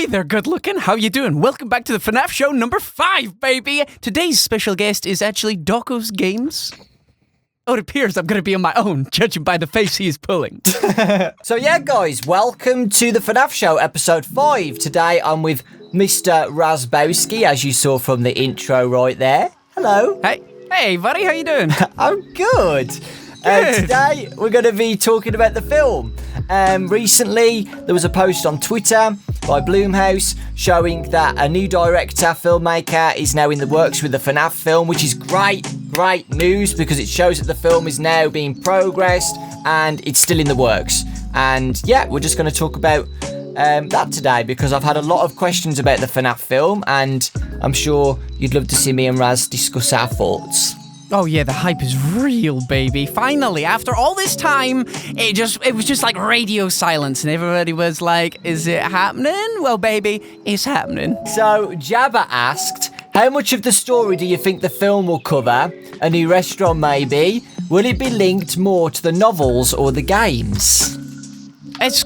Hey there, good looking. How you doing? Welcome back to the FNaF show number 5, baby. Today's special guest is actually Dawko's Games. Oh, it appears I'm going to be on my own, judging by the face he is pulling. So yeah, guys, welcome to the FNaF show, episode 5. Today I'm with Mr. Razzbowski, as you saw from the intro right there. Hello. Hey, buddy, how you doing? I'm good. Today we're going to be talking about the film. Recently there was a post on Twitter by Blumhouse showing that a new director, filmmaker is now in the works with the FNaF film, which is great news because it shows that the film is now being progressed and it's still in the works. And yeah, we're just going to talk about that today because I've had a lot of questions about the FNaF film and I'm sure you'd love to see me and Raz discuss our thoughts. Oh yeah, the hype is real, baby. Finally, after all this time, it was just like radio silence and everybody was like, is it happening? Well, baby, it's happening. So Jabba asked, how much of the story do you think the film will cover? A new restaurant maybe? Will it be linked more to the novels or the games? It's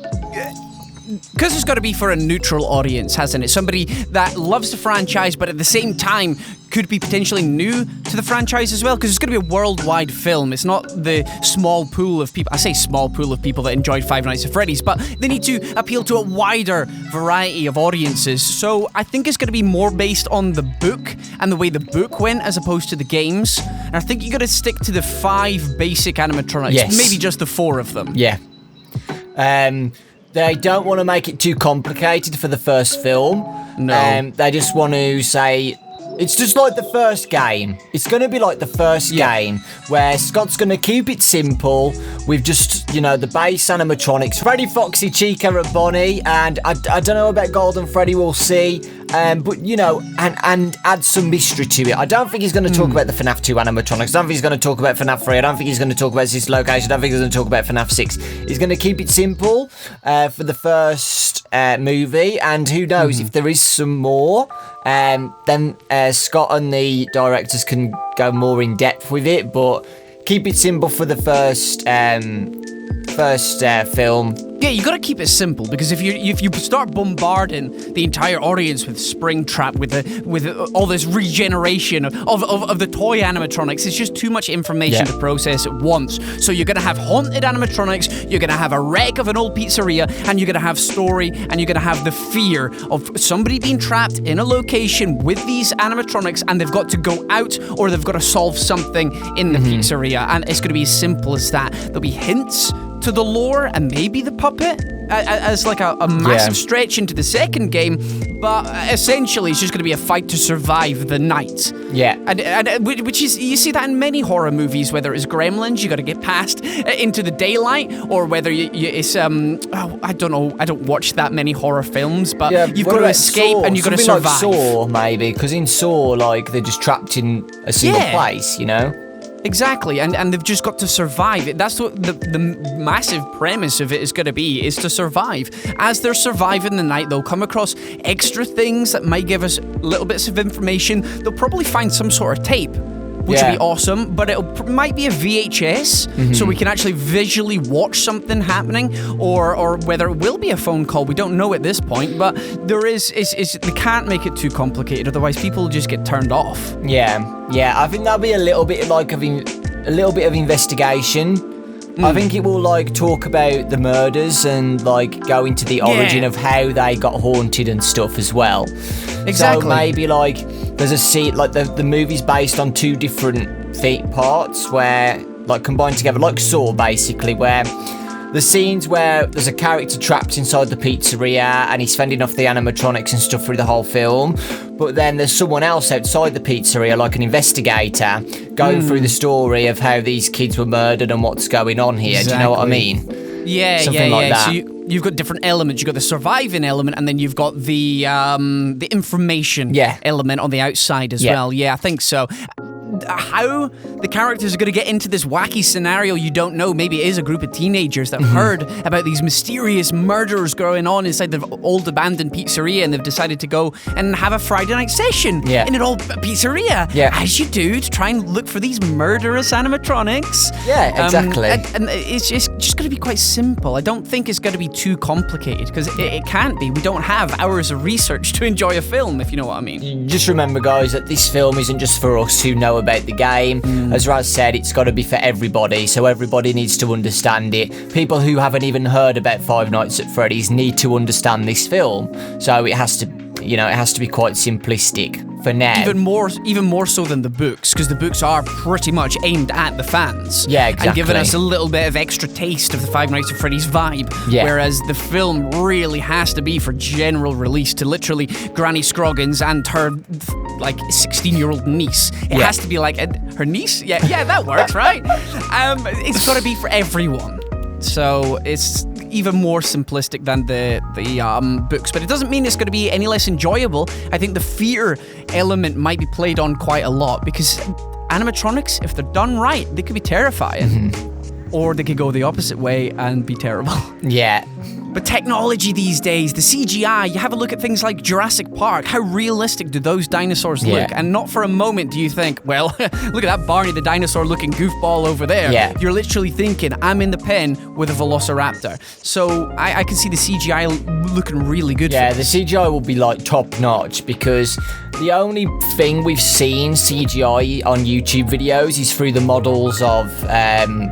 because it's got to be for a neutral audience, hasn't it? Somebody that loves the franchise, but at the same time could be potentially new to the franchise as well, because it's going to be a worldwide film. It's not the small pool of people. I say small pool of people that enjoyed Five Nights at Freddy's, but they need to appeal to a wider variety of audiences. So I think it's going to be more based on the book and the way the book went as opposed to the games. And I think you got to stick to the 5 basic animatronics, maybe just the 4 of them. Yeah. They don't want to make it too complicated for the first film. No. They just want to say, it's just like the first game. It's going to be like the first game, where Scott's going to keep it simple with just, you know, the base animatronics. Freddy, Foxy, Chica and Bonnie, and I don't know about Golden Freddy, we'll see. But, you know, and add some mystery to it. I don't think he's going to talk about the FNaF 2 animatronics. I don't think he's going to talk about FNaF 3. I don't think he's going to talk about this location. I don't think he's going to talk about FNaF 6. He's going to keep it simple for the first movie. And who knows, if there is some more, then Scott and the directors can go more in depth with it. But keep it simple for the first film. Yeah, you gotta keep it simple, because if you start bombarding the entire audience with Springtrap, with all this regeneration of the toy animatronics, it's just too much information to process at once. So you're gonna have haunted animatronics, you're gonna have a wreck of an old pizzeria, and you're gonna have story, and you're gonna have the fear of somebody being trapped in a location with these animatronics, and they've got to go out, or they've got to solve something in the pizzeria, and it's gonna be as simple as that. There'll be hints to the lore and maybe the puppet as like a massive stretch into the second game, but essentially it's just going to be a fight to survive the night. Yeah. And which is, you see that in many horror movies, whether it's Gremlins, you got to get past into the daylight, or whether it's I don't know, I don't watch that many horror films, but you've got to escape and you've got to survive. Like Saw, maybe, because in Saw, like, they're just trapped in a single place, you know? Exactly, and they've just got to survive it. That's what the massive premise of it is going to be, is to survive. As they're surviving the night, they'll come across extra things that might give us little bits of information. They'll probably find some sort of tape, which would be awesome, but it might be a VHS, so we can actually visually watch something happening, or whether it will be a phone call. We don't know at this point, but there is they can't make it too complicated, otherwise people will just get turned off. Yeah, I think that'll be a little bit of investigation. I think it will, like, talk about the murders and, like, go into the origin of how they got haunted and stuff as well. Exactly. So maybe, like, there's a scene, like, the movie's based on 2 different parts where, like, combined together, like Saw, basically, where the scenes where there's a character trapped inside the pizzeria and he's fending off the animatronics and stuff through the whole film, but then there's someone else outside the pizzeria, like an investigator, going through the story of how these kids were murdered and what's going on here. Exactly. Do you know what I mean? Yeah, Something like that. So you've got different elements. You've got the surviving element, and then you've got the information element on the outside as well. Yeah, I think so. how the characters are going to get into this wacky scenario, you don't know. Maybe it is a group of teenagers that have heard about these mysterious murders going on inside the old abandoned pizzeria, and they've decided to go and have a Friday night session in an old pizzeria, as you do, to try and look for these murderous animatronics. Yeah, exactly. And it's just going to be quite simple. I don't think it's going to be too complicated, because it can't be. We don't have hours of research to enjoy a film, if you know what I mean. Just remember, guys, that this film isn't just for us who know about the game. As Raz said, it's got to be for everybody, so everybody needs to understand it. People who haven't even heard about Five Nights at Freddy's need to understand this film, so it has to, it has to be quite simplistic for now. Even more so than the books, because the books are pretty much aimed at the fans. Yeah, exactly. And giving us a little bit of extra taste of the Five Nights at Freddy's vibe. Yeah. Whereas the film really has to be for general release to literally Granny Scroggins and her, 16-year-old niece. It has to be like her niece? Yeah, that works, right? It's got to be for everyone. So it's even more simplistic than the books, but it doesn't mean it's going to be any less enjoyable. I think the fear element might be played on quite a lot, because animatronics, if they're done right, they could be terrifying, or they could go the opposite way and be terrible. Yeah. But technology these days, the CGI, you have a look at things like Jurassic Park. How realistic do those dinosaurs look? And not for a moment do you think, well, look at that Barney the dinosaur looking goofball over there. Yeah. You're literally thinking, I'm in the pen with a velociraptor. So I can see the CGI looking really good. Yeah, the CGI will be top notch, because the only thing we've seen CGI on YouTube videos is through the models of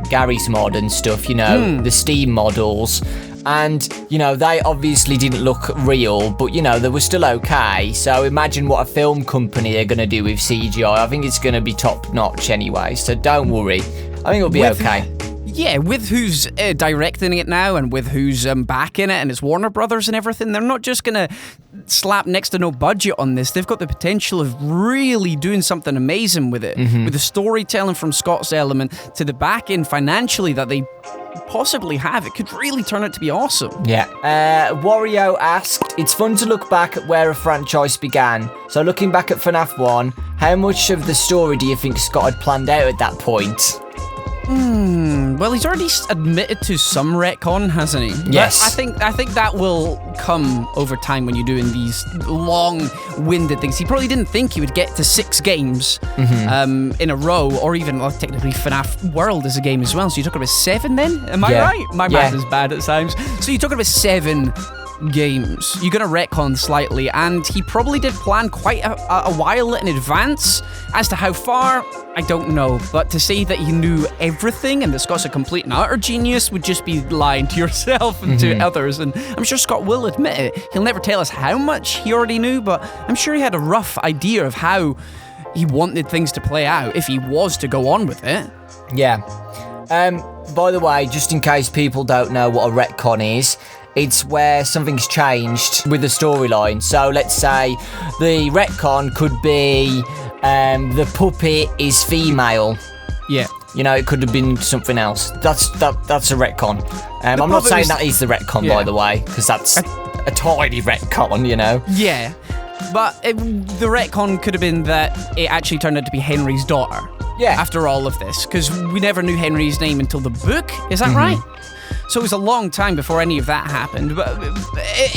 Gary's mod and stuff, the Steam models. And, they obviously didn't look real, but, they were still okay. So imagine what a film company are going to do with CGI. I think it's going to be top notch anyway, so don't worry. I think it'll be okay. Yeah, with who's directing it now, and with who's backing it, and it's Warner Brothers and everything, they're not just going to slap next to no budget on this. They've got the potential of really doing something amazing with it. With the storytelling from Scott's element to the back-end financially that they possibly have, it could really turn out to be awesome. Yeah. Wario asked, it's fun to look back at where a franchise began. So looking back at FNaF 1, how much of the story do you think Scott had planned out at that point? Well, he's already admitted to some retcon, hasn't he? Yes. But I think that will come over time when you're doing these long-winded things. He probably didn't think he would get to 6 games in a row, or even technically FNaF World is a game as well. So you're talking about 7 then? Am I right? My math is bad at times. So you're talking about 7 games. You're going to retcon slightly, and he probably did plan quite a while in advance. As to how far, I don't know, but to say that he knew everything and that Scott's a complete and utter genius would just be lying to yourself and to others, and I'm sure Scott will admit it. He'll never tell us how much he already knew, but I'm sure he had a rough idea of how he wanted things to play out if he was to go on with it. Yeah. By the way, just in case people don't know what a retcon is, it's where something's changed with the storyline. So let's say the retcon could be the puppet is female. Yeah. It could have been something else. That's a retcon. I'm not saying that is the retcon, by the way, because that's a tiny retcon, Yeah. But the retcon could have been that it actually turned out to be Henry's daughter. Yeah. After all of this, because we never knew Henry's name until the book. Is that right? So it was a long time before any of that happened. But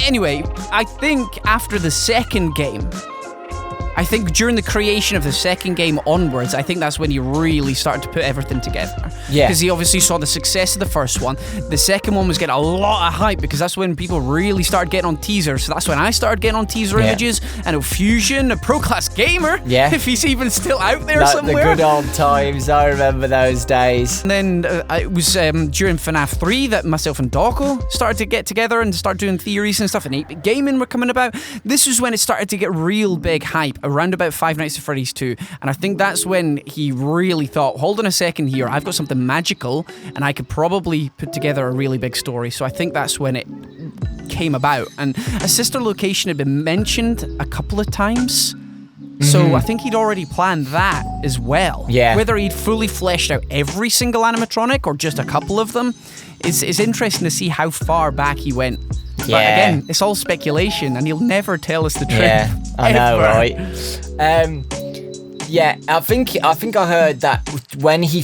anyway, I think after the second game, I think during the creation of the second game onwards, I think that's when he really started to put everything together. Yeah. Because he obviously saw the success of the first one. The second one was getting a lot of hype, because that's when people really started getting on teasers. So that's when I started getting on teaser images. And Fusion, a pro-class gamer, if he's even still out there somewhere. The good old times, I remember those days. And then it was during FNaF 3 that myself and Dawko started to get together and start doing theories and stuff, and 8-bit gaming were coming about. This was when it started to get real big hype around about Five Nights at Freddy's 2, and I think that's when he really thought, hold on a second here, I've got something magical and I could probably put together a really big story. So I think that's when it came about, and a sister location had been mentioned a couple of times. So I think he'd already planned that as well. Yeah. Whether he'd fully fleshed out every single animatronic or just a couple of them is interesting to see how far back he went. But again, it's all speculation, and he'll never tell us the truth. Yeah, I know, right? Yeah, I think I heard that when he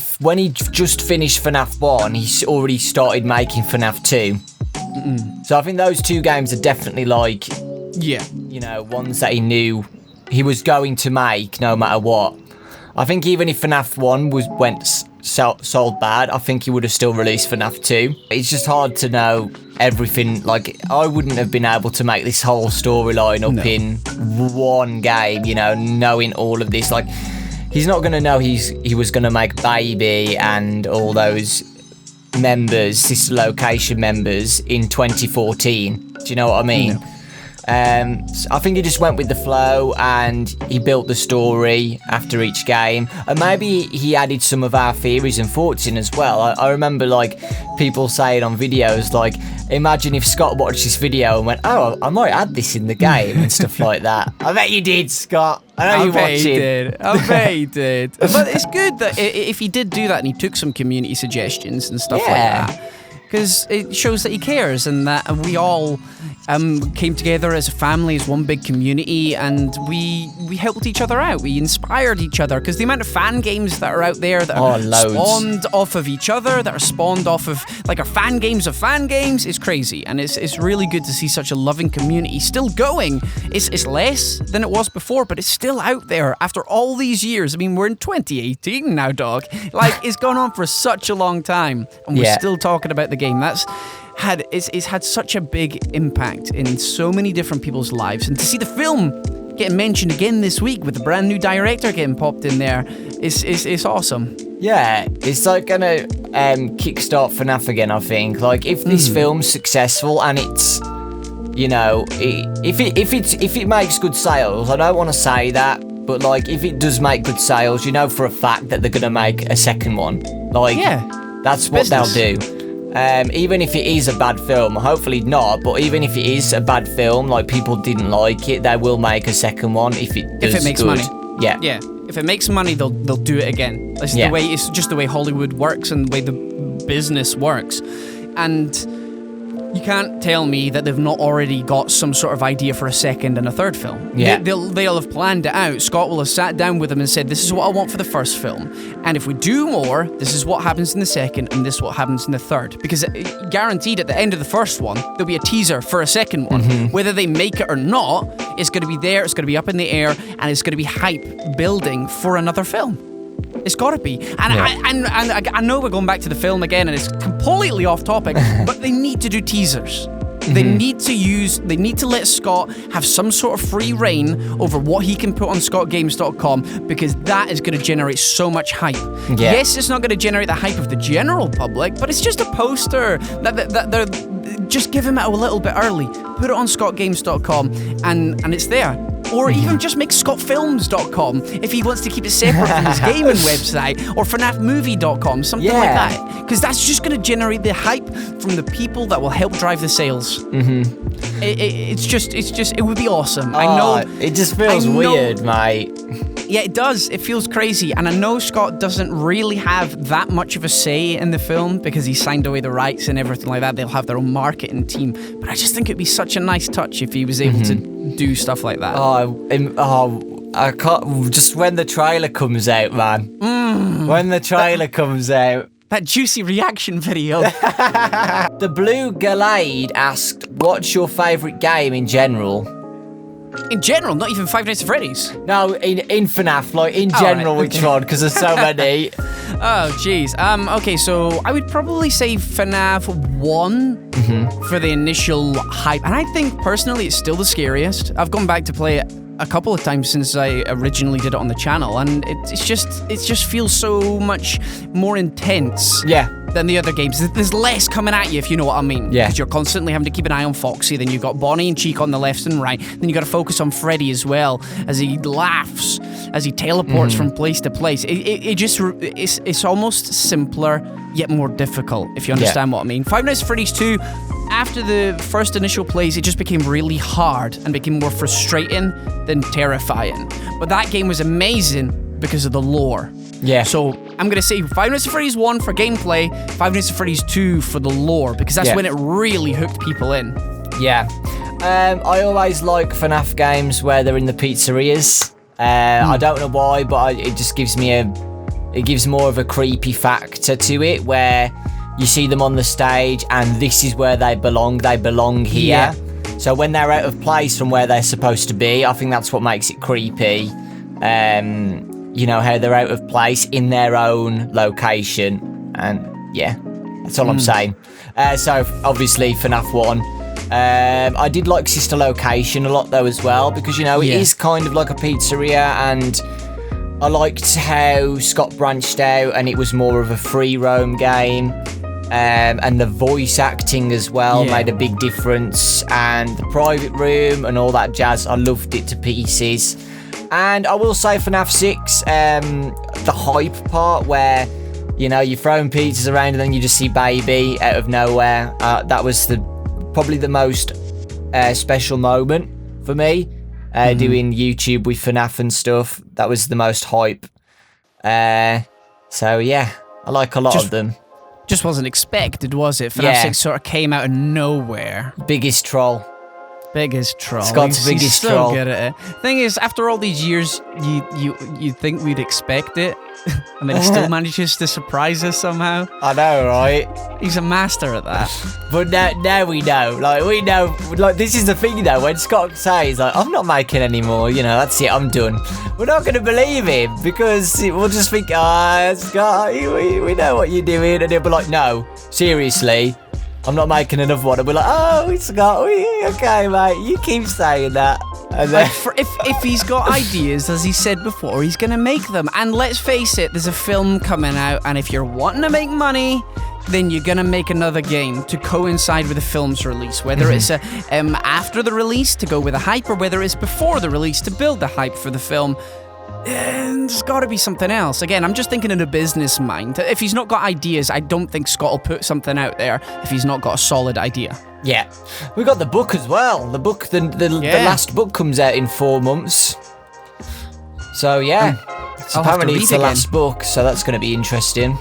just finished FNaF 1, he's already started making FNaF 2. So I think those two games are definitely like, you know, ones that he knew he was going to make no matter what. I think even if FNaF 1 sold bad, I think he would have still released FNaF 2. It's just hard to know everything. Like, I wouldn't have been able to make this whole storyline up in one game, you know, knowing all of this. Like, he's not going to know he was going to make Baby and all those members, Sister Location members, in 2014. Do you know what I mean? No. So I think he just went with the flow and he built the story after each game, and maybe he added some of our theories and thoughts in as well. I remember like people saying on videos like, imagine if Scott watched this video and went, oh, I might add this in the game and stuff like that. I bet you did, Scott. I know you watched it. I bet he did. But it's good that if he did do that and he took some community suggestions and stuff like that, because it shows that he cares and that we all came together as a family, as one big community, and we helped each other out. We inspired each other, because the amount of fan games that are out there that are spawned off of each other, that are spawned off of like our fan games of fan games, is crazy. And it's really good to see such a loving community still going. It's less than it was before, but it's still out there after all these years. I mean, we're in 2018 now, dog. Like, it's gone on for such a long time, and we're still talking about the game. It's had such a big impact in so many different people's lives, and to see the film getting mentioned again this week with the brand new director getting popped in there, it's awesome. Yeah, it's like gonna kickstart FNaF again. I think like if this film's successful and it's, you know, if it makes good sales, I don't want to say that, but like if it does make good sales, you know for a fact that they're gonna make a second one. Like, that's what they'll do. Even if it is a bad film, hopefully not, but even if it is a bad film, like people didn't like it, they will make a second one if it makes money. Yeah. If it makes money, they'll do it again. That's the way. It's just the way Hollywood works and the way the business works. And you can't tell me that they've not already got some sort of idea for a second and a third film. Yeah. They'll have planned it out. Scott will have sat down with them and said, this is what I want for the first film. And if we do more, this is what happens in the second, and this is what happens in the third. Because guaranteed at the end of the first one, there'll be a teaser for a second one. Whether they make it or not, it's going to be there, it's going to be up in the air, and it's going to be hype building for another film. It's got to be. And I know we're going back to the film again, and it's completely off topic, but they need to do teasers. They need to let Scott have some sort of free reign over what he can put on scottgames.com, because that is going to generate so much hype. Yes, it's not going to generate the hype of the general public, but it's just a poster that they're just give him it a little bit early. Put it on scottgames.com and it's there. Or even just make scottfilms.com if he wants to keep it separate from his gaming website, or FNAFmovie.com, something like that. Because that's just going to generate the hype from the people that will help drive the sales. It would be awesome. I know. It just feels weird, mate. Yeah, it does. It feels crazy. And I know Scott doesn't really have that much of a say in the film because he signed away the rights and everything like that. They'll have their own marketing team. But I just think it'd be such a nice touch if he was able to do stuff like that. I can't. Just when the trailer comes out, man. When the trailer comes out. That juicy reaction video. The Blue Galade asked, what's your favourite game in general? In general, not even Five Nights at Freddy's. No, in FNaF, like in general, which one? Because there's so many. Oh, jeez. Okay, so I would probably say FNaF 1 for the initial hype. And I think, personally, it's still the scariest. I've gone back to play it a couple of times since I originally did it on the channel, and it just feels so much more intense than the other games. There's less coming at you, if you know what I mean. Because you're constantly having to keep an eye on Foxy, then you've got Bonnie and Cheek on the left and right, then you got to focus on Freddy as well, as he laughs, as he teleports from place to place. It's almost simpler, yet more difficult, if you understand what I mean. Five Nights at Freddy's 2, after the first initial plays, it just became really hard and became more frustrating than terrifying. But that game was amazing because of the lore. So I'm going to say Five Nights at Freddy's 1 for gameplay, Five Nights at Freddy's 2 for the lore, because that's when it really hooked people in. I always like FNaF games where they're in the pizzerias. I don't know why, but it just gives me it gives more of a creepy factor to it, where you see them on the stage and this is where they belong. They belong here. Yeah. So when they're out of place from where they're supposed to be, I think that's what makes it creepy. You know, how they're out of place in their own location. And yeah, that's all I'm saying. So obviously FNaF 1. I did like Sister Location a lot though as well, because, you know, it is kind of like a pizzeria, and I liked how Scott branched out and it was more of a free roam game. And the voice acting as well made a big difference, and the private room and all that jazz, I loved it to pieces. And I will say FNaF 6, the hype part where, you know, you're throwing pizzas around and then you just see Baby out of nowhere. That was probably the most special moment for me, doing YouTube with FNaF and stuff. That was the most hype. So yeah, I like a lot of them. Just wasn't expected, was it? FNaF 6 sort of came out of nowhere. Biggest troll. Biggest troll. Scott's biggest troll. So good at it. Thing is, after all these years, you think we'd expect it, and then he still manages to surprise us somehow. I know, right? He's a master at that. But now we know. Like, we know. Like, this is the thing, though. When Scott says, like, I'm not making any more, you know, that's it, I'm done. We're not going to believe him, because we'll just think, Scott, we know what you're doing. And he'll be like, no, seriously, I'm not making another one. And we're like, oh, Scott, okay, mate, you keep saying that. And then if he's got ideas, as he said before, he's going to make them. And let's face it, there's a film coming out, and if you're wanting to make money, then you're going to make another game to coincide with the film's release, whether it's after the release to go with a hype, or whether it's before the release to build the hype for the film. And there's got to be something else. Again, I'm just thinking in a business mind. If he's not got ideas, I don't think Scott will put something out there if he's not got a solid idea. Yeah. We got the book as well. The book, the last book comes out in 4 months. So yeah, apparently it's the last book, so that's going to be interesting.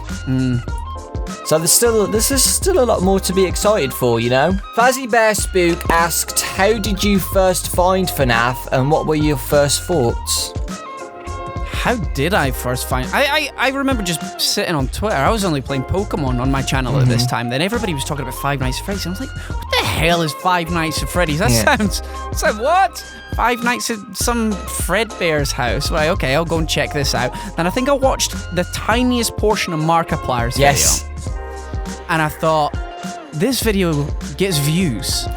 So there's still a lot more to be excited for, you know. Fazzy Bear Spook asked, how did you first find FNaF, and what were your first thoughts? How did I first find... I remember just sitting on Twitter. I was only playing Pokemon on my channel at this time. Then everybody was talking about Five Nights at Freddy's. And I was like, what the hell is Five Nights at Freddy's? That sounds... It's like, what? 5 nights at some Fredbear's house. Right, okay, I'll go and check this out. Then I think I watched the tiniest portion of Markiplier's video. And I thought, this video gets views.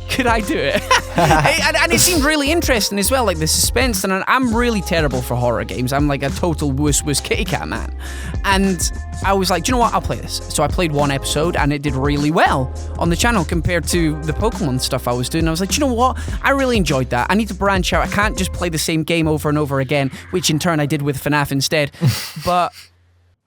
Could I do it? and it seemed really interesting as well, like the suspense. And I'm really terrible for horror games. I'm like a total wuss kitty cat man. And I was like, do you know what? I'll play this. So I played 1 episode, and it did really well on the channel compared to the Pokemon stuff I was doing. I was like, do you know what? I really enjoyed that. I need to branch out. I can't just play the same game over and over again, which in turn I did with FNaF instead. But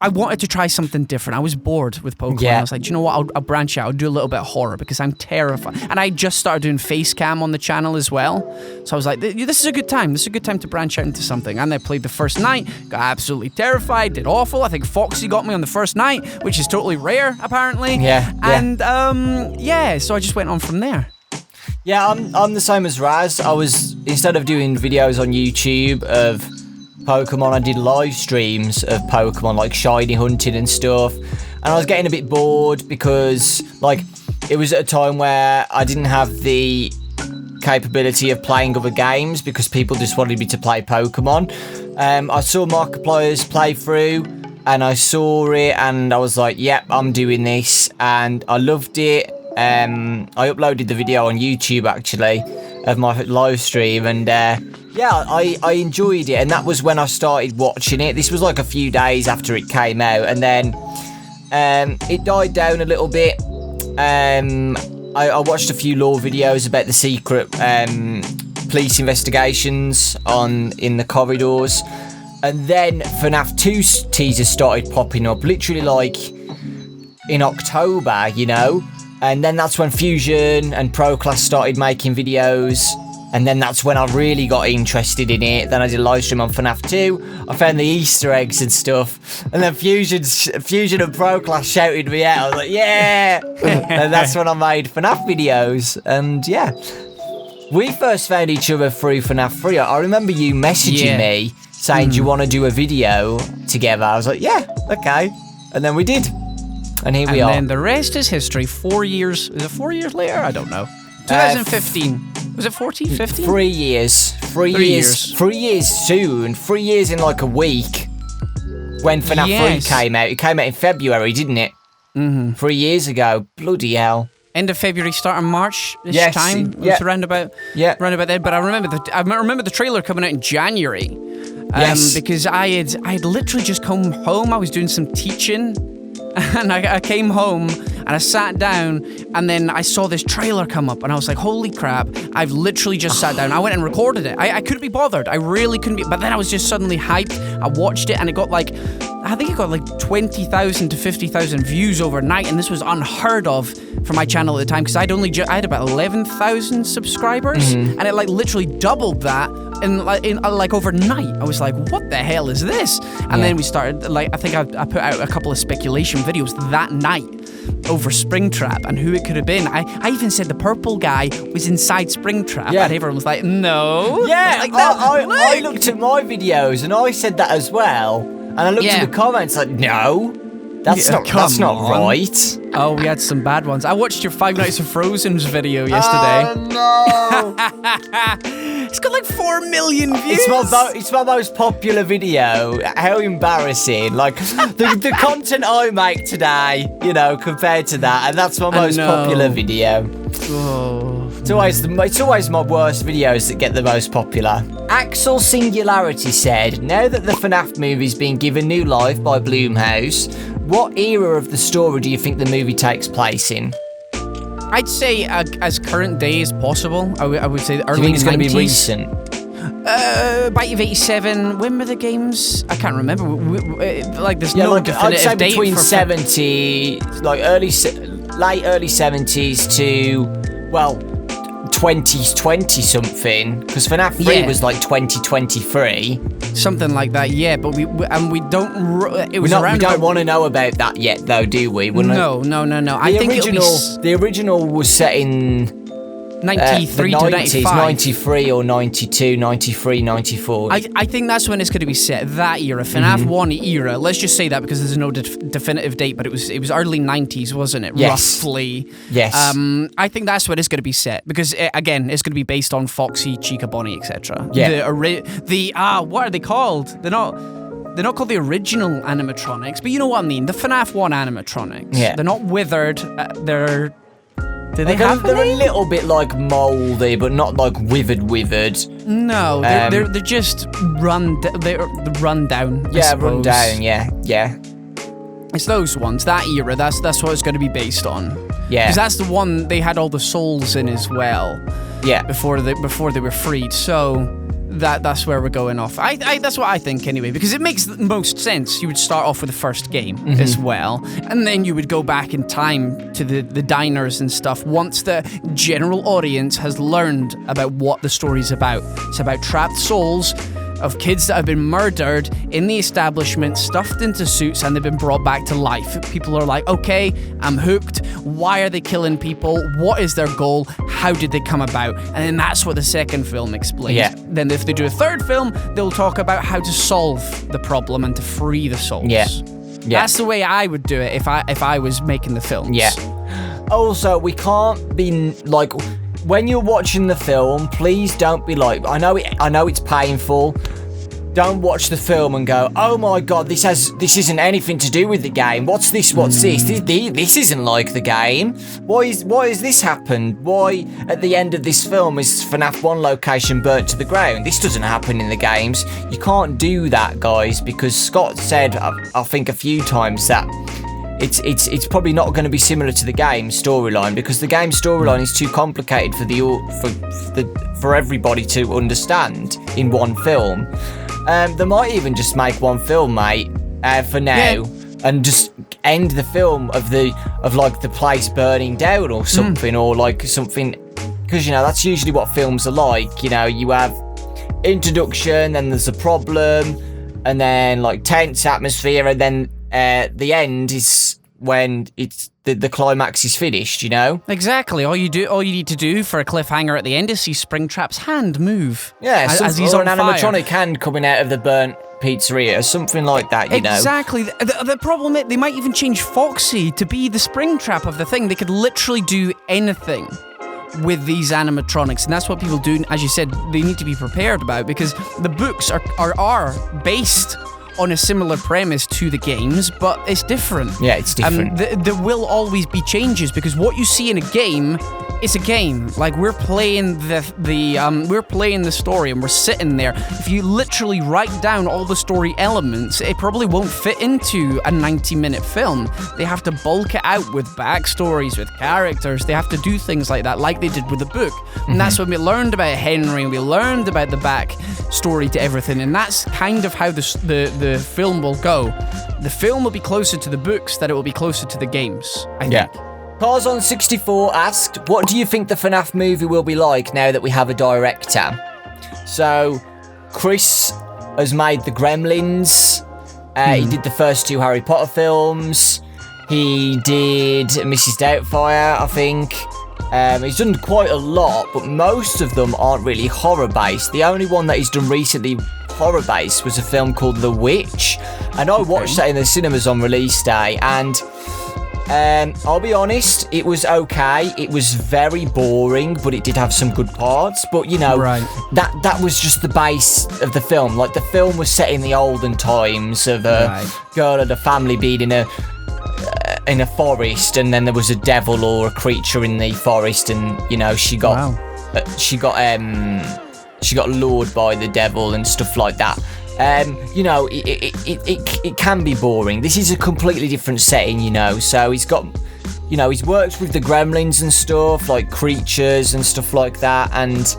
I wanted to try something different. I was bored with Pokemon. Yeah. I was like, do you know what? I'll branch out. I'll do a little bit of horror because I'm terrified. And I just started doing face cam on the channel as well. So I was like, this is a good time. This is a good time to branch out into something. And I played the first night, got absolutely terrified, did awful. I think Foxy got me on the first night, which is totally rare, apparently. Yeah. And, so I just went on from there. Yeah, I'm the same as Raz. I was, instead of doing videos on YouTube of Pokemon, I did live streams of Pokemon, like shiny hunting and stuff, and I was getting a bit bored because, like, it was at a time where I didn't have the capability of playing other games because people just wanted me to play Pokemon. I saw Markiplier's playthrough, and I saw it, and I was like, yep, I'm doing this, and I loved it. I uploaded the video on YouTube, actually, of my live stream, and yeah, I enjoyed it, and that was when I started watching it. This was like a few days after it came out, and then it died down a little bit. I watched a few lore videos about the secret police investigations in the corridors, and then FNaF 2 teasers started popping up, literally like in October, you know. And then that's when Fusion and ProClass started making videos. And then that's when I really got interested in it. Then I did a live stream on FNaF 2. I found the Easter eggs and stuff. And then Fusion and ProClass shouted me out. I was like, yeah! And that's when I made FNaF videos. And yeah, We first found each other through FNaF 3. I remember you messaging me saying, do you want to do a video together? I was like, yeah, okay. And then we did. And here we are. And then the rest is history. 4 years. Is it 4 years later? I don't know. 2015. Was it 14, 15? 3 years. 3 years. 3 years soon. 3 years in like a week. When FNaF 3 came out. It came out in February, didn't it? 3 years ago. Bloody hell. End of February, start of March this time. It was round about then. But I remember the trailer coming out in January. Because I had literally just come home. I was doing some teaching. And I came home and I sat down and then I saw this trailer come up and I was like, holy crap, I've literally just sat down. I went and recorded it. I couldn't be bothered. I really couldn't be. But then I was just suddenly hyped. I watched it and it got like, I think it got like 20,000 to 50,000 views overnight. And this was unheard of for my channel at the time because I had about 11,000 subscribers and it like literally doubled that. In like overnight, I was like, what the hell is this? And then we started, like, I think I put out a couple of speculation videos that night over Springtrap and who it could have been. I even said the purple guy was inside Springtrap, and everyone was like, no. Yeah, like I looked at my videos and I said that as well. And I looked at the comments like, no, that's not right. Oh, we had some bad ones. I watched your 5 Nights at Frozen's video yesterday. Oh, no. It's got like 4 million views. It's my most popular video. How embarrassing. Like, the content I make today, compared to that, and that's my most popular video. Oh. It's always my worst videos that get the most popular. Axel Singularity said, now that the FNaF movie's been given new life by Blumhouse, what era of the story do you think the movie takes place in? I'd say as current day as possible. I would say the early 90s. Do you think it's going to be recent? Bite of 87. When were the games? I can't remember. Like there's no definitive I'd say date between for 70, like late early 70s to 2020 something. Because FNaF 3 was like 2023. Something like that, yeah. But we don't. It was we don't want to know about that yet, though, do we? No. I think the original was set in 93 the 90s, to 95. 93 or 92, 93, 94. I think that's when it's going to be set, that era, FNaF 1 era. Let's just say that because there's no definitive date, but it was early 90s, wasn't it? Yes. Roughly. Yes. I think that's when it's going to be set because, again, it's going to be based on Foxy, Chica, Bonnie, etc. Yeah. What are they called? They're not called the original animatronics, but you know what I mean. The FNaF 1 animatronics. Yeah. They're not withered. They're... They're a little bit like mouldy, but not like withered. No, they're just run down. Yeah, run down. Yeah. It's those ones, that era. That's what it's going to be based on. Yeah, because that's the one they had all the souls in as well. Yeah, before they were freed. So that's where we're going off. That's what I think anyway, because it makes the most sense. You would start off with the first game as well, and then you would go back in time to the diners and stuff once the general audience has learned about what the story's about. It's about trapped souls of kids that have been murdered in the establishment, stuffed into suits, and they've been brought back to life. People are like, okay, I'm hooked. Why are they killing people? What is their goal? How did they come about? And then that's what the second film explains. Yeah. Then if they do a third film, they'll talk about how to solve the problem and to free the souls. Yeah. That's the way I would do it if I was making the films. Yeah. Also, we can't be like... When you're watching the film, please don't be like, I know it's painful. Don't watch the film and go, oh my god, this isn't anything to do with the game. What's this? This isn't like the game. Why has this happened? Why at the end of this film is FNaF 1 location burnt to the ground? This doesn't happen in the games. You can't do that, guys, because Scott said, I think a few times that it's probably not going to be similar to the game storyline because the game storyline is too complicated for everybody to understand in one film. They might even just make one film, mate, for now, and just end the film of like the place burning down or something, or like something, because that's usually what films are like. You have introduction, then there's a problem, and then like tense atmosphere, and then the end is when it's the climax is finished, you know? Exactly. All you need to do for a cliffhanger at the end is see Springtrap's hand move. Yeah, as he's on an fire. animatronic hand coming out of the burnt pizzeria, something like that, you know? Exactly. The problem is they might even change Foxy to be the Springtrap of the thing. They could literally do anything with these animatronics, and that's what people do. As you said, they need to be prepared about, because the books are based on a similar premise to the games, but it's different. Yeah, it's different. There will always be changes, because what you see in a game, it's a game. Like, we're playing the story, and we're sitting there. If you literally write down all the story elements, it probably won't fit into a 90-minute film. They have to bulk it out with backstories, with characters. They have to do things like that, like they did with the book. And that's when we learned about Henry, and we learned about the backstory to everything. And that's kind of how the film will go. The film will be closer to the books than it will be closer to the games, I think. Carzon64 asked, what do you think the FNaF movie will be like now that we have a director? So, Chris has made the Gremlins. He did the first 2 Harry Potter films. He did Mrs. Doubtfire, I think. He's done quite a lot, but most of them aren't really horror-based. The only one that he's done recently horror-based was a film called The Witch, and I watched that in the cinemas on release day, and I'll be honest, it was okay. It was very boring, but it did have some good parts. But you know, that was just the base of the film. Like, the film was set in the olden times of a girl and a family being in a forest, and then there was a devil or a creature in the forest, and you know, she got lured by the devil and stuff like that. You know, it can be boring. This is a completely different setting, you know. So he's got, you know, he's worked with the Gremlins and stuff, like creatures and stuff like that. And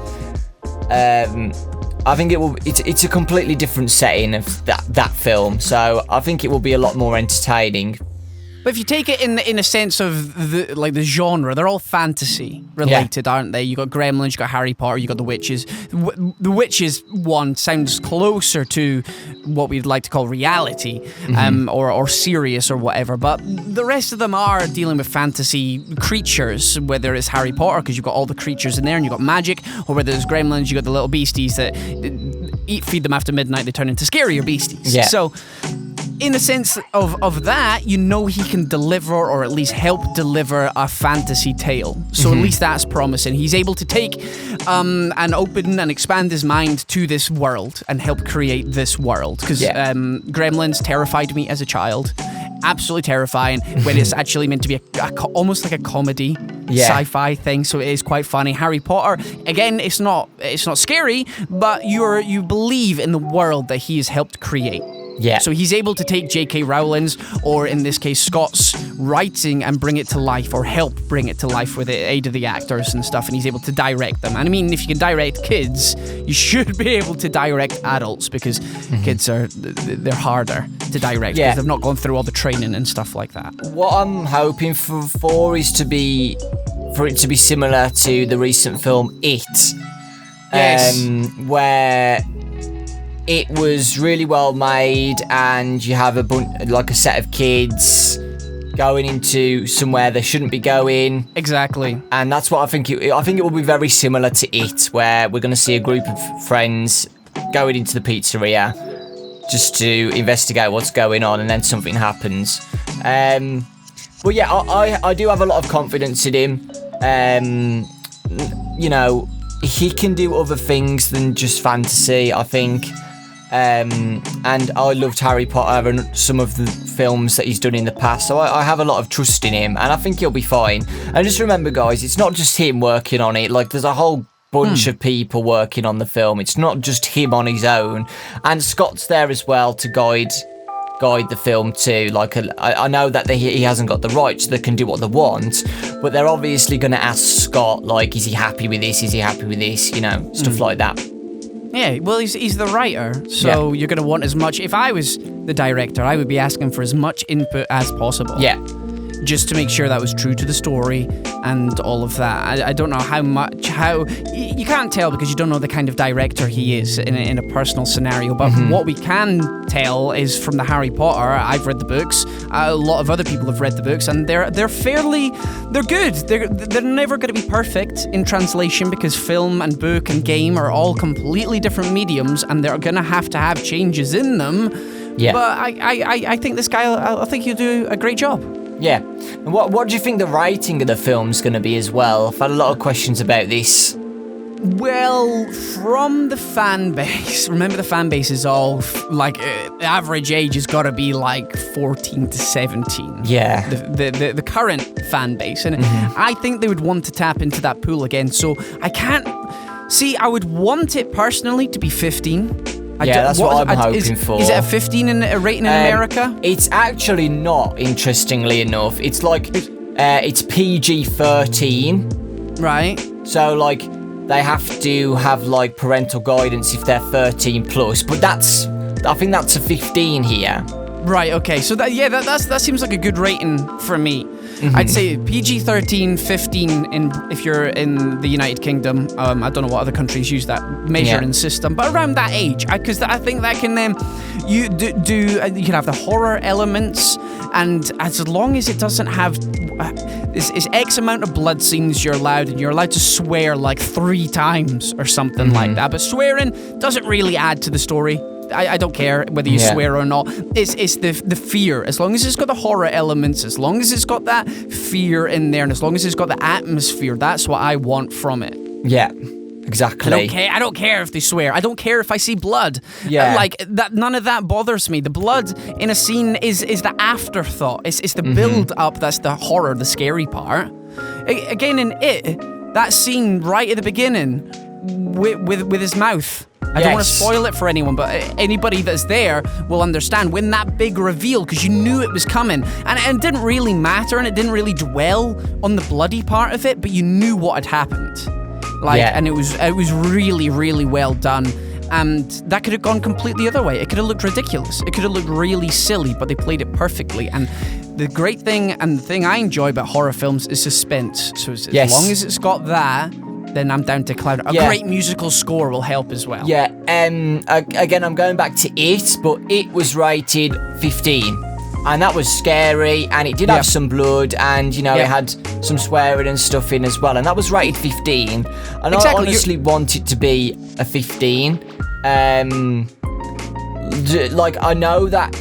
I think it's a completely different setting of that film. So I think it will be a lot more entertaining. But if you take it in a sense of the genre, they're all fantasy related, aren't they? You got Gremlins, you got Harry Potter, you got the Witches. The Witches one sounds closer to what we'd like to call reality, or serious or whatever. But the rest of them are dealing with fantasy creatures, whether it's Harry Potter because you've got all the creatures in there and you've got magic, or whether it's Gremlins, you got the little beasties that feed them after midnight, they turn into scarier beasties. Yeah. So, in a sense of that, you know, he can deliver, or at least help deliver, a fantasy tale. So at least that's promising. He's able to take and open and expand his mind to this world and help create this world. Because Gremlins terrified me as a child. Absolutely terrifying, when it's actually meant to be almost like a comedy sci-fi thing, so it is quite funny. Harry Potter, again, it's not scary, but you believe in the world that he has helped create. Yeah. So he's able to take J.K. Rowling's, or in this case Scott's, writing and bring it to life, or help bring it to life with the aid of the actors and stuff, and he's able to direct them. And I mean, if you can direct kids, you should be able to direct adults, because kids they're harder to direct because they've not gone through all the training and stuff like that. What I'm hoping for is for it to be similar to the recent film It. Where it was really well made, and you have a set of kids going into somewhere they shouldn't be going. Exactly. And that's what I think it will be very similar to It, where we're going to see a group of friends going into the pizzeria just to investigate what's going on, and then something happens. But yeah, I do have a lot of confidence in him. You know, he can do other things than just fantasy, I think. And I loved Harry Potter and some of the films that he's done in the past, so I have a lot of trust in him, and I think he'll be fine. And just remember, guys, it's not just him working on it. Like, there's a whole bunch of people working on the film. It's not just him on his own, and Scott's there as well to guide the film too. Like, I know that he hasn't got the rights, so they can do what they want, but they're obviously going to ask Scott, like, is he happy with this? Is he happy with this? You know, stuff like that. Yeah, well, he's the writer, so you're going to want as much. If I was the director, I would be asking for as much input as possible. Yeah. just to make sure that was true to the story and all of that. I don't know how you can't tell because you don't know the kind of director he is in a personal scenario, but what we can tell is from the Harry Potter. I've read the books, a lot of other people have read the books, and they're good. They're never going to be perfect in translation because film and book and game are all completely different mediums, and they're going to have changes in them. Yeah. But I think this guy, I think he'll do a great job. Yeah. And what do you think the rating of the film's going to be as well? I've had a lot of questions about this. Well, from the fan base, remember the fan base is all the average age has got to be like 14 to 17. Yeah. The current fan base. And I think they would want to tap into that pool again. So I would want it personally to be 15. That's what I'm hoping for. Is it a 15 a rating in America? It's actually not, interestingly enough. It's like, it's PG-13. Right. So, like, they have to have, like, parental guidance if they're 13 plus. But I think that's a 15 here. Right, okay. So, that seems like a good rating for me. I'd say PG-13, 15 if you're in the United Kingdom. I don't know what other countries use that measuring system, but around that age, because I think that can you can have the horror elements, and as long as it doesn't have this X amount of blood scenes, you're allowed to swear like 3 times or something like that. But swearing doesn't really add to the story. I don't care whether you swear or not. It's the fear. As long as it's got the horror elements, as long as it's got that fear in there, and as long as it's got the atmosphere, that's what I want from it. Yeah, exactly. I don't care if they swear. I don't care if I see blood. Yeah. Like that. None of that bothers me. The blood in a scene is the afterthought. It's the build up that's the horror, the scary part. Again, in It, that scene right at the beginning with his mouth. I don't want to spoil it for anyone, but anybody that's there will understand when that big reveal, because you knew it was coming, and it didn't really matter, and it didn't really dwell on the bloody part of it, but you knew what had happened, and it was really, really well done. And that could have gone completely the other way. It could have looked ridiculous. It could have looked really silly, but they played it perfectly. And the great thing, and the thing I enjoy about horror films, is suspense. So as long as it's got that, then I'm down to cloud. A great musical score will help as well. Yeah, again, I'm going back to It, but It was rated 15. And that was scary, and it did have some blood, and, it had some swearing and stuff in as well. And that was rated 15. And I honestly want it to be a 15. I know that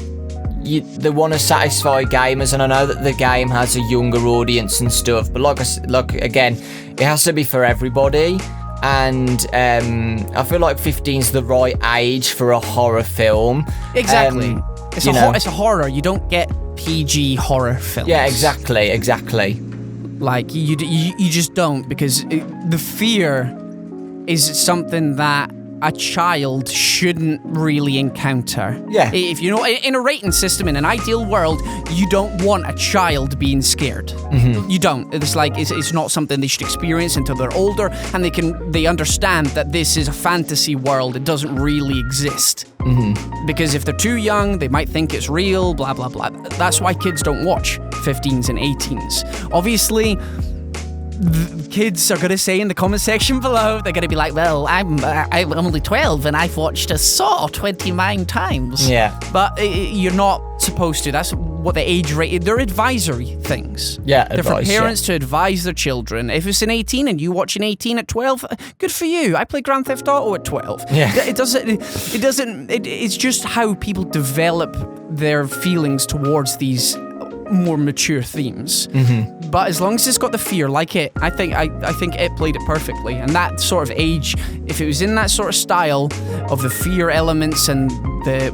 they want to satisfy gamers, and I know that the game has a younger audience and stuff, but again, it has to be for everybody, and I feel like 15's the right age for a horror film. Exactly. It's a horror. You don't get PG horror films. Yeah, exactly. Like, you just don't, because the fear is something that a child shouldn't really encounter. Yeah. If in a rating system, in an ideal world, you don't want a child being scared. You don't. It's like it's not something they should experience until they're older, and they understand that this is a fantasy world. It doesn't really exist. Because if they're too young, they might think it's real. Blah blah blah. That's why kids don't watch 15s and 18s. Obviously, the kids are going to say in the comment section below, they're going to be like, well, I'm only 12 and I've watched a Saw 29 times. Yeah. But you're not supposed to. That's what the age rated. They're advisory things. Yeah, they're for parents to advise their children. If it's an 18 and you watch an 18 at 12, good for you. I played Grand Theft Auto at 12. Yeah. It's just how people develop their feelings towards these more mature themes. But as long as it's got the fear, like It, I think It played it perfectly. And that sort of age, if it was in that sort of style of the fear elements and the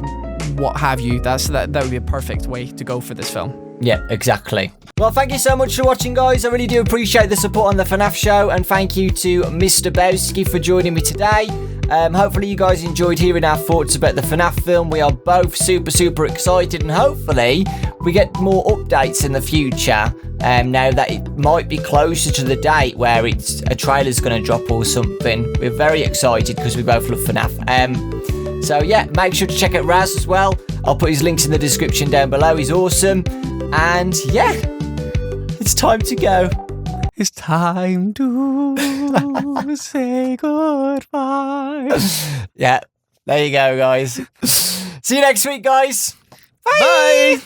what have you, that would be a perfect way to go for this film. Yeah, exactly. Well, thank you so much for watching, guys. I really do appreciate the support on the FNaF show, and thank you to Mr. Bowski for joining me today. Hopefully you guys enjoyed hearing our thoughts about the FNaF film. We are both super excited, and hopefully we get more updates in the future. Now that it might be closer to the date where a trailer's going to drop or something. We're very excited because we both love FNaF. So yeah, make sure to check out Raz as well. I'll put his links in the description down below. He's awesome. And yeah, It's time to go. It's time to say goodbye. Yeah, there you go, guys. See you next week, guys. Bye.